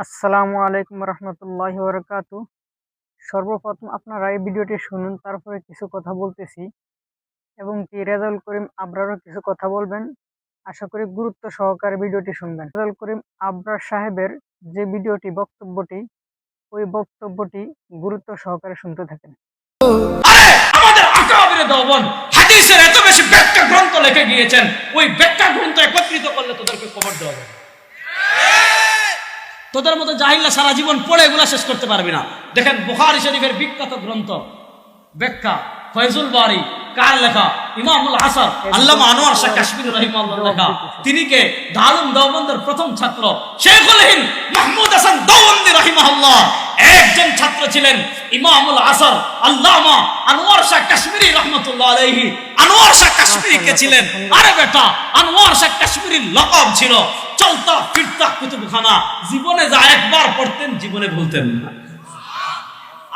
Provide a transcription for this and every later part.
আসসালামু আলাইকুম রহমতুল্লাহি বারাকাতু। সর্বপ্রথম আপনারা এই ভিডিওটি শুনুন, তারপরে কিছু কথা বলতেছি এবং কি রেজাউল করিম আবরারও কিছু কথা বলবেন। আশা করি গুরুত্ব সহকারে ভিডিওটি শুনবেন। রেজাউল করিম আবরার সাহেবের যে ভিডিওটি বক্তব্যটি, ওই বক্তব্যটি গুরুত্ব সহকারে শুনতে থাকেন। আরে আমাদের আকাবিরে দেওবন্দ হাদিসের এত বেশি ব্যাখ্যা গ্রন্থ লিখে গিয়েছেন, ওই ব্যাখ্যা গ্রন্থ একত্রিত করলে তোদেরকে কবর দেওয়া হবে। তোদের মতো জাহিল্লা সারা জীবন পড়ে এগুলা শেষ করতে পারবি না। দেখেন বুখারী শরীফের বিখ্যাত গ্রন্থ ব্যাখ্যা ফয়জুল বারী কার লেখা? ইমামুল হাসান আল্লামা আনোয়ার শাহ কাশ্মীরি রাহিমাহুল্লাহ লেখা। তিনি কে দারুল দেওবন্দের প্রথম ছাত্র শেখুল হিন্দ মাহমুদ হাসান দেওবন্দি রাহিমাহুল্লাহ একজন ছাত্র ছিলেন ইমামুল আসর আল্লামা আনোয়ার শাহ কাশ্মীরি রহমতুল্লাহ আলাইহি। আনোয়ার শাহ কাশ্মীরি কে ছিলেন? আরে বেটা, আনোয়ার শাহ কাশ্মীরির লকব ছিল চলতা ফিরতা কুতুবখানা। জীবনে যা একবার পড়তেন জীবনে ভুলতেন না।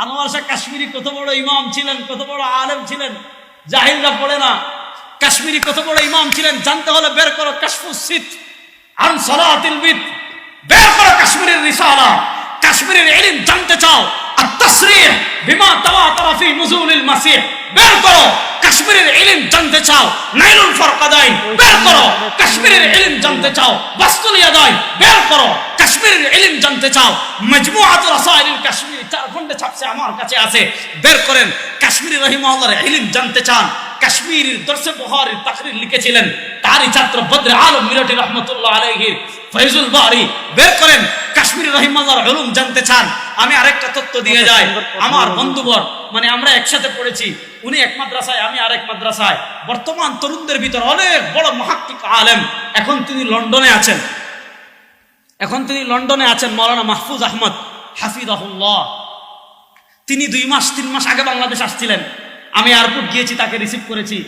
আনোয়ার শাহ কাশ্মীরি কত বড় ইমাম ছিলেন, কত বড় আলেম ছিলেন, জাহিলরা পড়ে না। কাশ্মীরি কত বড় ইমাম ছিলেন জানতে হলে বের করো কাশফুস সিত আন সালাতিল বিত, বের করো কাশ্মীরের রিসালা। কাশ্মীরের ইলম জানতে চাও, আত-তাসরিহ বিমা তাওয়াতারা ফি নুজুলিল মাসিহ, বের করো কাশ্মীরের ইলম জানতে চাও। নাইলুল ফারকাদাইন বের করো। কাশ্মীরের ইলম জানতে চাও, বাসতুল ইয়াদাইন বের করো। কাশ্মীরের ইলম জানতে চাও, মাজমুআতুর রাসাইলিল কাশ্মীরি 4 খণ্ডে ছাপছে, আমার কাছে আছে, বের করেন। কাশ্মীরি রাহিমাহুল্লাহর ইলম জানতে চান, কাশ্মীরের দরসে বুখারীর তাকরীর লিখেছিলেন তারই ছাত্র বদর আলম মিরাটি রহমাতুল্লাহ আলাইহি ফয়জুল বারী, বের করেন। কাশ্মীরি রাহিমাহুল্লাহর ইলম জানতে চান, আমি আরেকটা তথ্য দিয়ে যাই। আমার বন্ধুবর মানে আমরা একসাথে পড়েছি, উনি এক মাদ্রাসায় আমি আরেক মাদ্রাসায়। বর্তমান তরুণদের ভিতর অনেক বড় মুহাক্কিক আলেম, এখন তিনি লন্ডনে আছেন। মাওলানা মাহফুজ আহমদ হাফিজাহুল্লাহ। তিনি 2 মাস 3 মাস আগে বাংলাদেশ আসছিলেন। আমি এয়ারপোর্ট গিয়েছি, তাকে রিসিভ করেছি।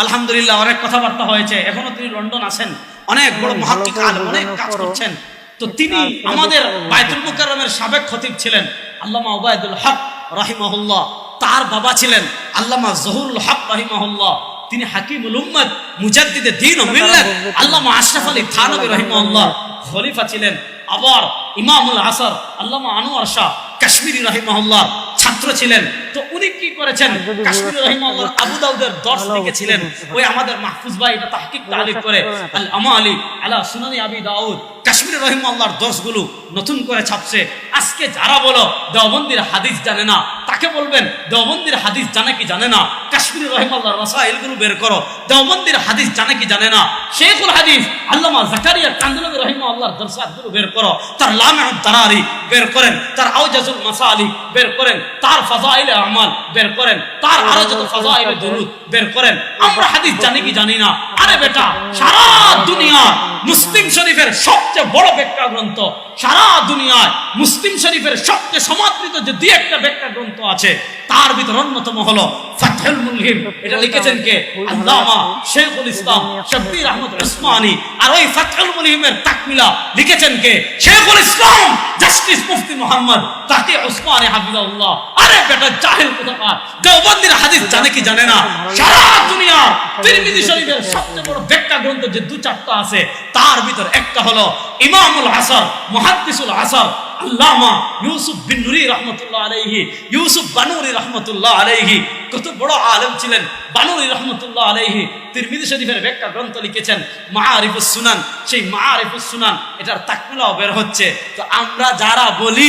আলহামদুলিল্লাহ অনেক কথাবার্তা হয়েছে। এখনো তিনি লন্ডন আছেন, অনেক বড় মুহাক্কিক আলেম, অনেক কাজ করছেন। তো তিনি আমাদের বাইতুল মুকাররমের সাবেক খতিব ছিলেন আল্লামা উবাইদুল হক রাহিমাহুল্লাহ। তার বাবা ছিলেন আল্লামা জহুরুল হক রাহিমাহুল্লাহ। তিনি হাকিমুল উম্মত মুজাদ্দিদে দ্বীন ও মিল্লাত আল্লামা আশরাফ আলী থানভী রাহিমাহুল্লাহ খলিফা ছিলেন। আবার ইমামুল আসর আল্লামা আনোয়ার শাহ কাশ্মীরি রাহিমাহুল্লাহ ছাত্র ছিলেন। তো উনি কি করেছেন? কাশ্মীরি রাহিমাহুল্লাহ আবু দাউদের দর্স লিখেছিলেন। ওই আমাদের মাহফুজ ভাই এটা তাহকিক তালিক করে আল আমালি আলা সুনানি আবি দাউদ। কাশ্মীরি রাহিমাহুল্লাহর দর্সগুলো নতুন করে ছাপছে। আজকে যারা বলো দেওবন্দির হাদিস জানে না, তাকে বলবেন দেওবন্দির হাদিস জানে কি জানে না। কাশ্মীরি রাহিমাহুল্লাহর রাসাইলগুলো বের করো, দেওবন্দির হাদিস জানে কি জানে না। শেখুল হাদিস আল্লামা জাকারিয়া কান্দলভী রাহিমাহুল্লাহর দরসাতগুলো বের করো। তার লামিউদ দারারি বের করেন, তার আওজাজুল মাসালিক বের করেন, তার ফাজাইলে আমাল বের করেন, তার আরো যত ফাজাইলে দুরুদ বের করেন। আমরা হাদিস জানি কি জানি না। আরে বেটা, সারা দুনিয়া মুসলিম শরীফের সবচেয়ে বড় ব্যাখ্যা গ্রন্থ, সারা দুনিয়ায় মুসলিম শরীফের সবচেয়ে সমাদৃত যে 2-1টা ব্যাখ্যা গ্রন্থ আছে, তার ভিতর অন্যতম হলো ফাতহুল মুলহিম। এটা লিখেছেন কে? আল্লামা শেখুল ইসলাম শব্বির আহমদ উসমানী। আর ওই ফাতহুল মুলহিমের তাকমিলা লিখেছেন কে? শেখুল ইসলাম জাস্টিস মুফতি মুহাম্মদ তাকি উসমানী হাফিজাহুল্লাহ। আরে বেটা জাহিল কোথাকার, দেওবন্দির হাদিস জানে কি জানে না। সারা দুনিয়া তিরমিজি শরীফের সবচেয়ে বড় ব্যাখ্যা গ্রন্থ যে 2-4টা আছে, তার ভিতর একটা হলো ইমামুল আসর মুহাদ্দিসুল আসর আল্লামা ইউসুফ বিন নুরি রহমতুল্লাহ আলাইহি। ইউসুফ বানুরি রহমতুল্লাহ আলাইহি কত বড় আলেম ছিলেন। বানুরি রহমতুল্লাহ আলাইহি তিরমিজি শরীফের ব্যাখ্যা গ্রন্থ লিখেছেন মাআরিফুস সুনান। সেই মাআরিফুস সুনান এটার তাকমিলাও বের হচ্ছে। তো আমরা যারা বলি